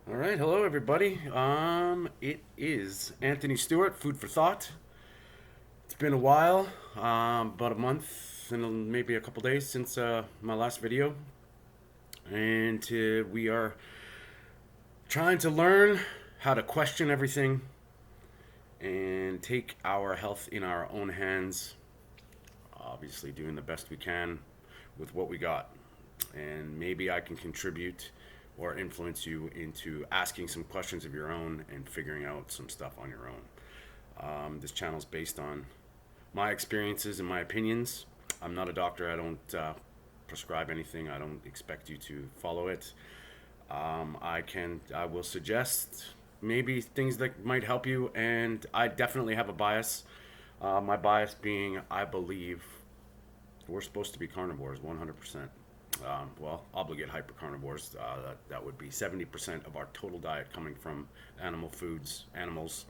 All right, hello everybody. It is Anthony Stewart, Food for Thought. It's been a while, about a month and maybe a couple days since my last video, and we are trying to learn how to question everything and take our health in our own hands. Obviously, doing the best we can with what we got, and maybe I can contribute or influence you into asking some questions of your own and figuring out some stuff on your own. This channel is based on my experiences and my opinions. I'm not a doctor. I don't prescribe anything. I don't expect you to follow it. I will suggest maybe things that might help you, and I definitely have a bias. My bias being, I believe we're supposed to be carnivores, 100%. Well, obligate hypercarnivores. That would be 70% of our total diet coming from animal foods, animals,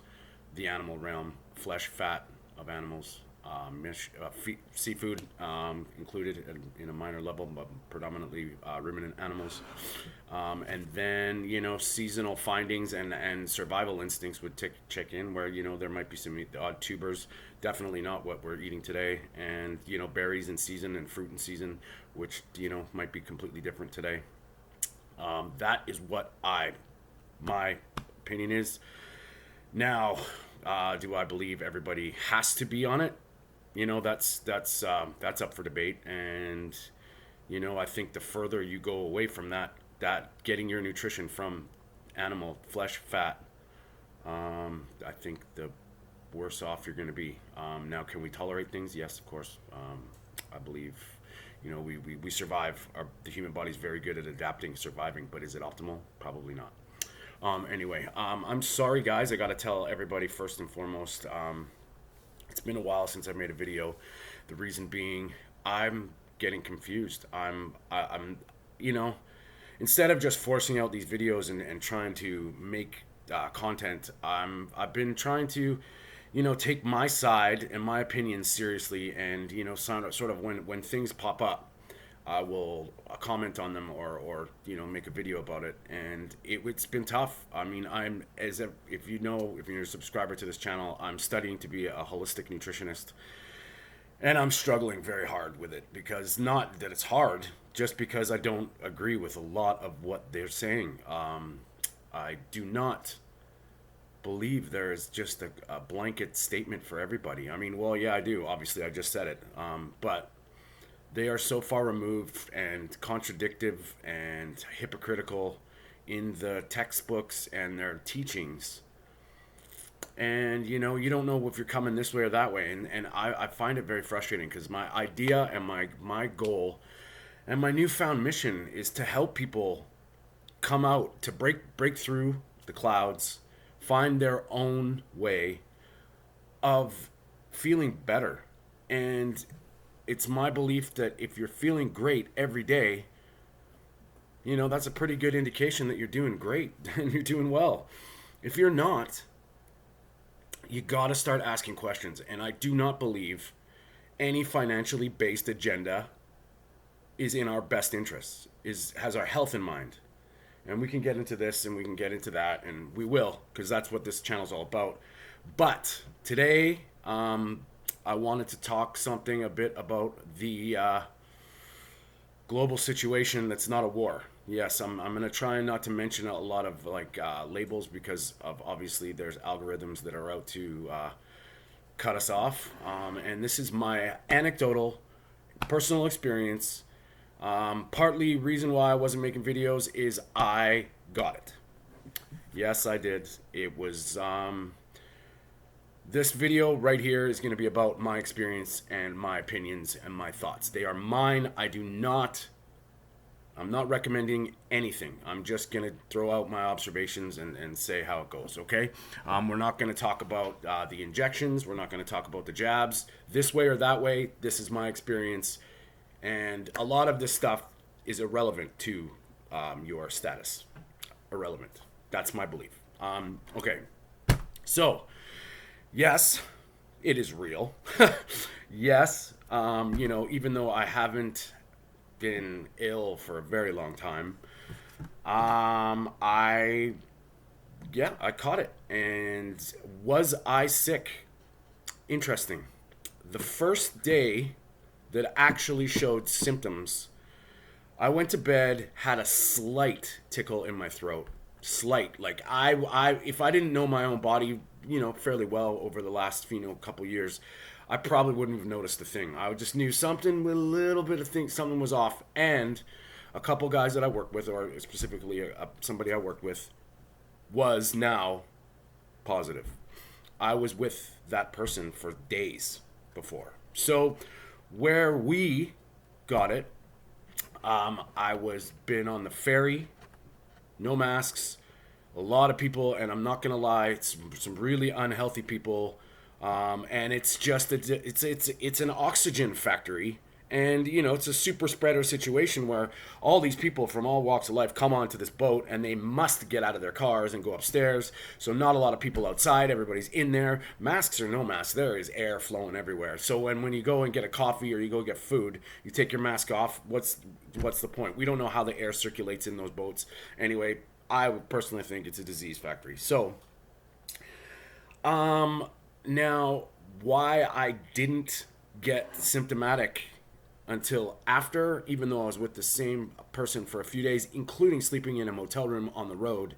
the animal realm, flesh, fat of animals, seafood included in a minor level, but predominantly ruminant animals. And then, seasonal findings and survival instincts would check in where, there might be some odd tubers, definitely not what we're eating today. And, berries in season and fruit in season, which, might be completely different today. That is what my opinion is. Now, do I believe everybody has to be on it? That's up for debate. And, I think the further you go away from that getting your nutrition from animal flesh, fat, I think the worse off you're going to be. Now, can we tolerate things? Yes, of course. I believe, we survive. The human body is very good at adapting, surviving, but is it optimal? Probably not. Anyway, I'm sorry, guys. I got to tell everybody first and foremost, it's been a while since I made a video. The reason being, I'm getting confused. I'm instead of just forcing out these videos and trying to make content, I've been trying to, take my side and my opinions seriously, and sort of when things pop up, I will comment on them or make a video about it. And it's been tough. I mean, if you're a subscriber to this channel, I'm studying to be a holistic nutritionist, and I'm struggling very hard with it, because not that it's hard, just because I don't agree with a lot of what they're saying. I do not believe there is just a blanket statement for everybody. I mean, well, yeah, I do. Obviously, I just said it. But they are so far removed and contradictive and hypocritical in the textbooks and their teachings. And you don't know if you're coming this way or that way. And I find it very frustrating, because my idea and my goal and my newfound mission is to help people come out, to break through the clouds, find their own way of feeling better. And it's my belief that if you're feeling great every day, that's a pretty good indication that you're doing great and you're doing well. If you're not, you got to start asking questions. And I do not believe any financially based agenda is in our best interests, has our health in mind. And we can get into this and we can get into that, and we will, because that's what this channel is all about. But today, I wanted to talk a bit about the global situation that's not a war. Yes, I'm going to try not to mention a lot of labels, because of obviously there's algorithms that are out to cut us off. And this is my anecdotal, personal experience. Partly reason why I wasn't making videos is I got it. Yes, I did. It was this video right here is going to be about my experience and my opinions and my thoughts. They are mine. I'm not recommending anything. I'm just going to throw out my observations and say how it goes, okay? We're not going to talk about the injections. We're not going to talk about the jabs this way or that way. This is my experience. And a lot of this stuff is irrelevant to your status. Irrelevant. That's my belief. Okay. So, yes, it is real. Yes, even though I haven't been ill for a very long time, I yeah, I caught it. And was I sick? Interesting. The first day that actually showed symptoms, I went to bed, had a slight tickle in my throat. Slight. Like if I didn't know my own body, fairly well over the last, couple years, I probably wouldn't have noticed the thing. I just knew something with a little bit of thing, something was off. And a couple guys that I work with, or specifically somebody I worked with, was now positive. I was with that person for days before. So where we got it, I was been on the ferry, no masks, a lot of people, and I'm not gonna lie, it's some really unhealthy people, and it's just it's an oxygen factory, and it's a super spreader situation where all these people from all walks of life come onto this boat, and they must get out of their cars and go upstairs. So not a lot of people outside, everybody's in there, masks or no masks, there is air flowing everywhere. So when you go and get a coffee or you go get food, you take your mask off. What's the point? We don't know how the air circulates in those boats. Anyway, I would personally think it's a disease factory. So now why I didn't get symptomatic until after, even though I was with the same person for a few days, including sleeping in a motel room on the road.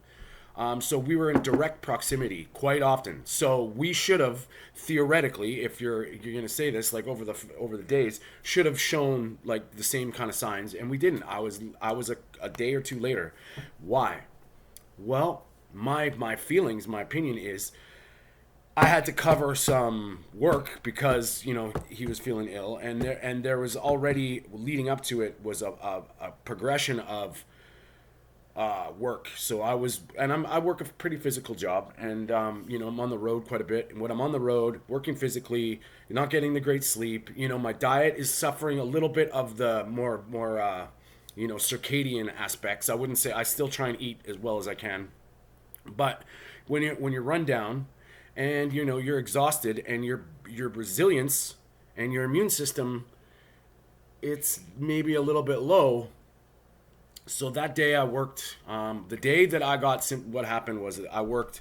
So we were in direct proximity quite often. So we should have theoretically, if you're going to say this, like over the days, should have shown like the same kind of signs, and we didn't. I was a day or two later. Why? Well, my feelings, my opinion is, I had to cover some work because he was feeling ill, and there was already leading up to it was a progression of work. So I work a pretty physical job, and I'm on the road quite a bit. And when I'm on the road, working physically, not getting the great sleep, my diet is suffering a little bit of the more circadian aspects. I wouldn't say, I still try and eat as well as I can, but when you're run down, and you're exhausted, and your resilience and your immune system, it's maybe a little bit low. So that day I worked, the day that I got what happened was that I worked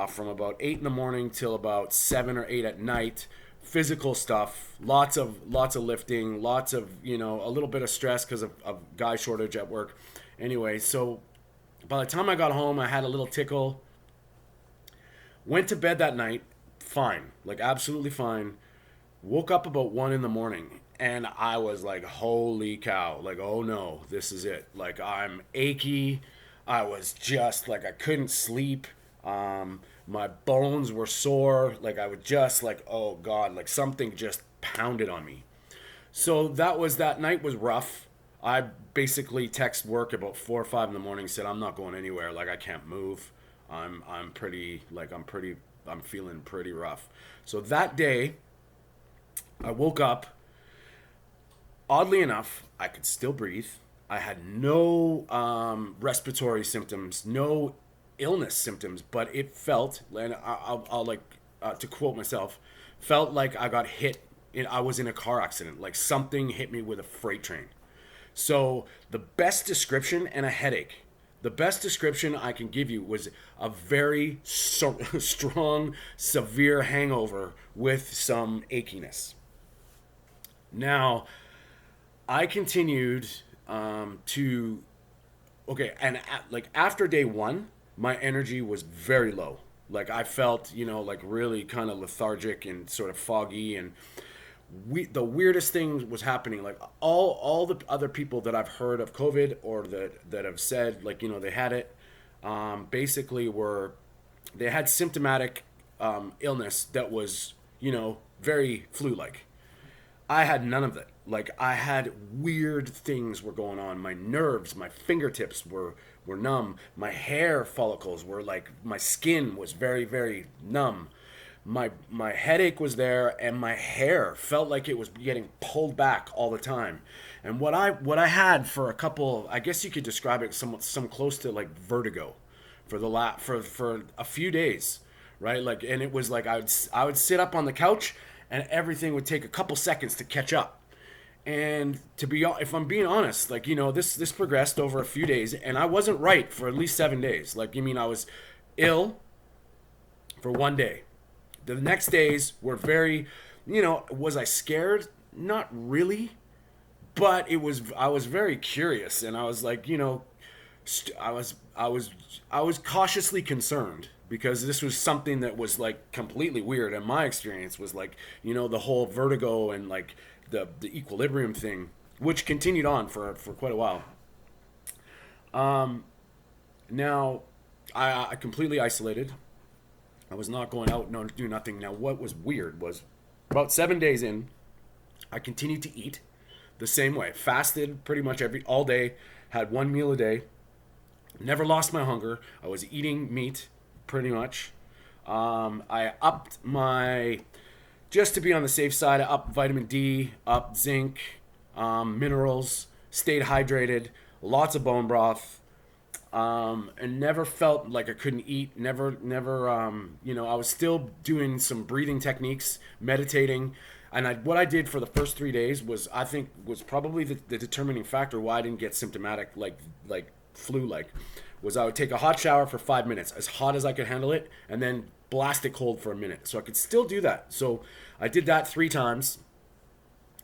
from about 8 in the morning till about 7 or 8 at night. Physical stuff, lots of lifting, lots of a little bit of stress because of guy shortage at work. Anyway, so by the time I got home, I had a little tickle. Went to bed that night, fine, like absolutely fine. Woke up about 1 in the morning, and I was like, holy cow, like, oh no, this is it. Like, I'm achy. I was just like, I couldn't sleep. My bones were sore. Like, I was just like, oh God, like something just pounded on me. So that night was rough. I basically text work about 4 or 5 in the morning, said, I'm not going anywhere. Like, I can't move. I'm feeling pretty rough. So that day, I woke up. Oddly enough, I could still breathe. I had no respiratory symptoms, no illness symptoms, but it felt, and I'll to quote myself, felt like I got hit. I was in a car accident, like something hit me with a freight train. So the best description, and a headache. The best description I can give you was a very strong, severe hangover with some achiness. Now, I continued after day 1, my energy was very low. Like, I felt, like really kind of lethargic and sort of foggy, and the weirdest thing was happening. Like, all the other people that I've heard of COVID, or that have said, like, they had it, basically they had symptomatic illness that was, very flu-like. I had none of it. Like, I had weird things were going on. My nerves, my fingertips were numb. My hair follicles were like, my skin was very, very numb. My headache was there, and my hair felt like it was getting pulled back all the time. And what I had for a couple, I guess you could describe it some close to like vertigo for a few days, right? Like, and it was like I would sit up on the couch, and everything would take a couple seconds to catch up. And if I'm being honest, like, this progressed over a few days, and I wasn't right for at least 7 days. Like, I was ill for one day. The next days were very, was I scared? Not really, but I was very curious, and I was like, I was cautiously concerned because this was something that was like completely weird, and my experience was like, the whole vertigo and like the equilibrium thing, which continued on for quite a while. Now, I completely isolated. I was not going out, no, do nothing. Now, what was weird was about 7 days in, I continued to eat the same way. Fasted pretty much all day, had one meal a day, never lost my hunger. I was eating meat pretty much. I upped just to be on the safe side, I upped vitamin D, upped zinc, minerals, stayed hydrated, lots of bone broth, and never felt like I couldn't eat. Never. I was still doing some breathing techniques, meditating, and what I did for the first 3 days was probably the determining factor why I didn't get symptomatic like flu-like. Was I would take a hot shower for 5 minutes, as hot as I could handle it, and then blast it cold for a minute, so I could still do that. So I did that 3 times.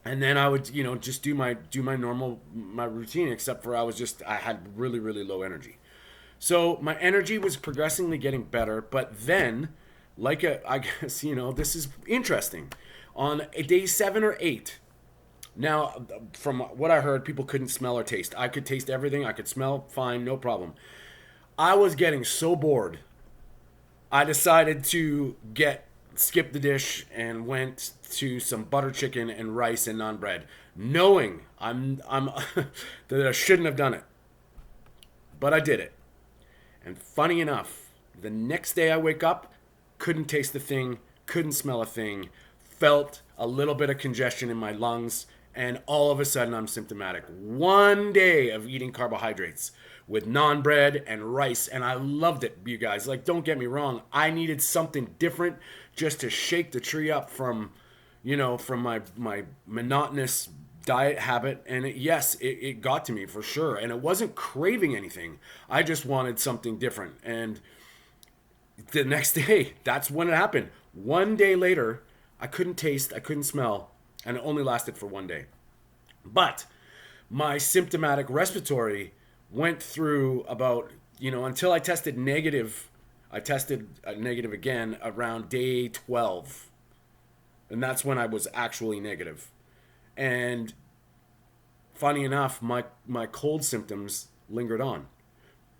And then I would, just do my normal routine, except for I had really, really low energy. So my energy was progressively getting better, but then, I guess, this is interesting. On day 7 or 8, now, from what I heard, people couldn't smell or taste. I could taste everything. I could smell fine, no problem. I was getting so bored, I decided to skip the dish and went to some butter chicken and rice and naan bread, knowing I'm that I shouldn't have done it, but I did it. And funny enough, the next day I wake up, couldn't taste a thing, couldn't smell a thing, felt a little bit of congestion in my lungs, and all of a sudden I'm symptomatic. One day of eating carbohydrates with naan bread and rice, and I loved it, you guys. Like, don't get me wrong, I needed something different just to shake the tree up from my monotonous diet habit. And it got to me for sure, and it wasn't craving anything. I just wanted something different. And the next day, that's when it happened. One day later, I couldn't taste, I couldn't smell, and it only lasted for one day. But my symptomatic respiratory went through about, until I tested negative. I tested negative again around day 12. And that's when I was actually negative. And funny enough, my cold symptoms lingered on.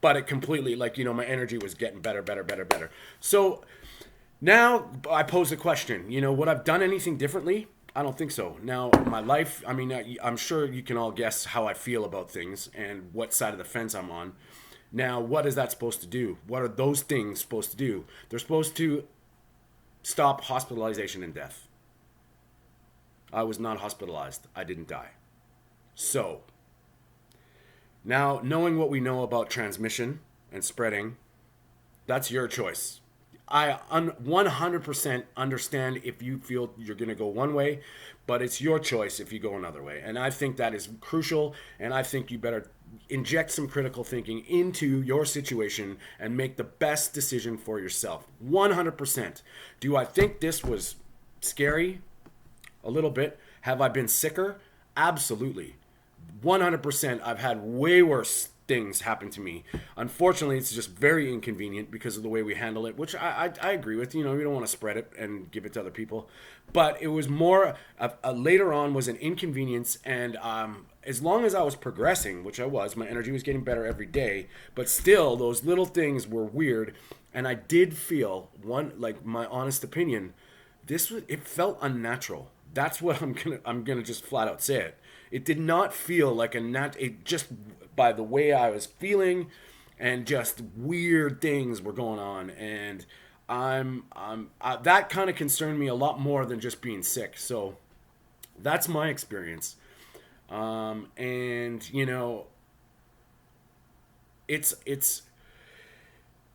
But it completely, my energy was getting better. So now I pose a question. Would I've done anything differently? I don't think so. Now, my life, I'm sure you can all guess how I feel about things and what side of the fence I'm on. Now, what is that supposed to do? What are those things supposed to do? They're supposed to stop hospitalization and death. I was not hospitalized. I didn't die. So, now, knowing what we know about transmission and spreading, that's your choice. I 100% understand if you feel you're going to go one way, but it's your choice if you go another way. And I think that is crucial, and I think you better inject some critical thinking into your situation and make the best decision for yourself. 100%. Do I think this was scary? A little bit. Have I been sicker? Absolutely. 100%. I've had way worse things happen to me. Unfortunately, it's just very inconvenient because of the way we handle it, which I agree with. We don't want to spread it and give it to other people. But it was more, later on was an inconvenience, and as long as I was progressing, which I was, my energy was getting better every day, but still, those little things were weird, and I did feel, my honest opinion, it felt unnatural. That's what I'm gonna just flat out say it. It did not feel like it just, by the way I was feeling, and just weird things were going on, and that kind of concerned me a lot more than just being sick. So that's my experience. And it's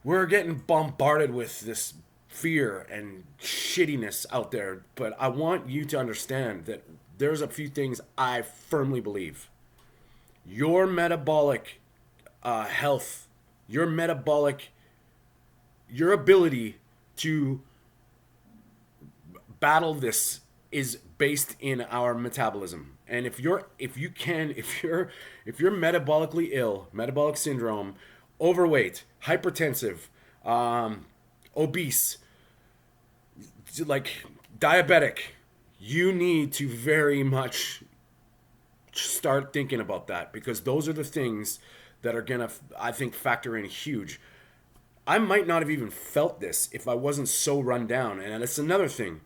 we're getting bombarded with this fear and shittiness out there, but I want you to understand that there's a few things I firmly believe. Your metabolic health, your metabolic your ability to battle this is based in our metabolism. And if you're metabolically ill, metabolic syndrome, overweight, hypertensive, obese, like diabetic, you need to very much start thinking about that, because those are the things that are gonna, I think, factor in huge. I might not have even felt this if I wasn't so run down. And that's another thing.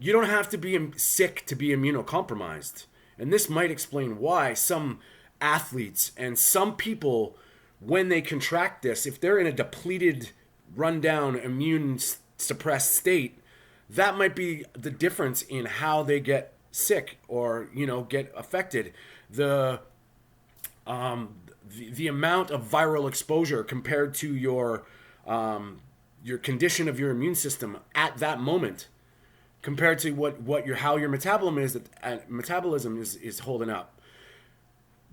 You don't have to be sick to be immunocompromised. And this might explain why some athletes and some people, when they contract this, if they're in a depleted, rundown, immune suppressed state, that might be the difference in how they get sick or, get affected. The amount of viral exposure compared to your condition of your immune system at that moment, compared to how your metabolism is holding up,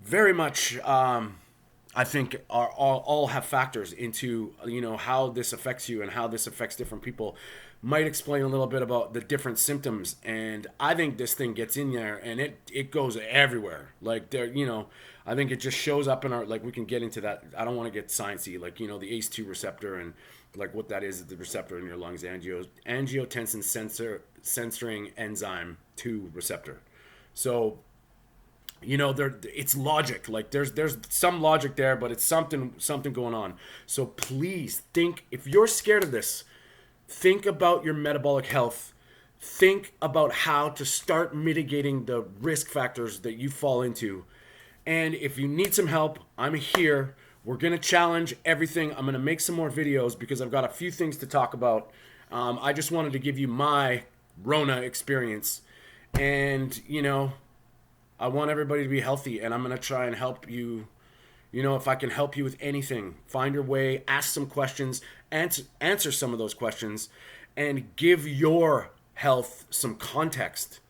very much, I think, are all have factors into how this affects you and how this affects different people. Might explain a little bit about the different symptoms. And I think this thing gets in there and it goes everywhere. Like there, I think it just shows up in our, like, we can get into that. I don't want to get sciencey, like, the ACE2 receptor and like what that is, the receptor in your lungs, angiotensin censoring enzyme 2 receptor. So, it's logic. Like there's some logic there, but it's something going on. So please think, if you're scared of this, think about your metabolic health. Think about how to start mitigating the risk factors that you fall into. And if you need some help, I'm here. We're going to challenge everything. I'm going to make some more videos because I've got a few things to talk about. I just wanted to give you my RONA experience. And, I want everybody to be healthy, and I'm going to try and help you. If I can help you with anything, find your way, ask some questions, answer some of those questions, and give your health some context.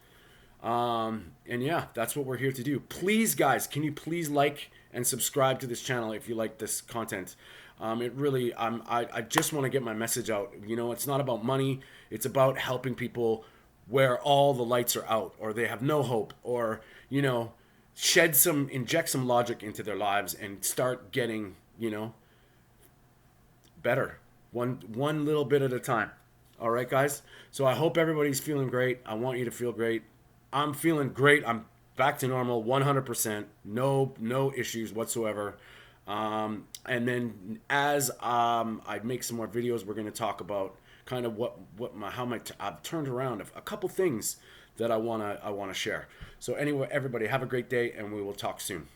And yeah, that's what we're here to do. Please, guys, can you please like and subscribe to this channel if you like this content? It really, I just want to get my message out. It's not about money. It's about helping people where all the lights are out, or they have no hope, or, inject some logic into their lives and start getting, better one little bit at a time. All right, guys. So I hope everybody's feeling great. I want you to feel great. I'm feeling great. I'm back to normal, 100%. No issues whatsoever. And then as I make some more videos, we're going to talk about kind of I've turned around a couple things that I wanna share. So anyway, everybody have a great day, and we will talk soon.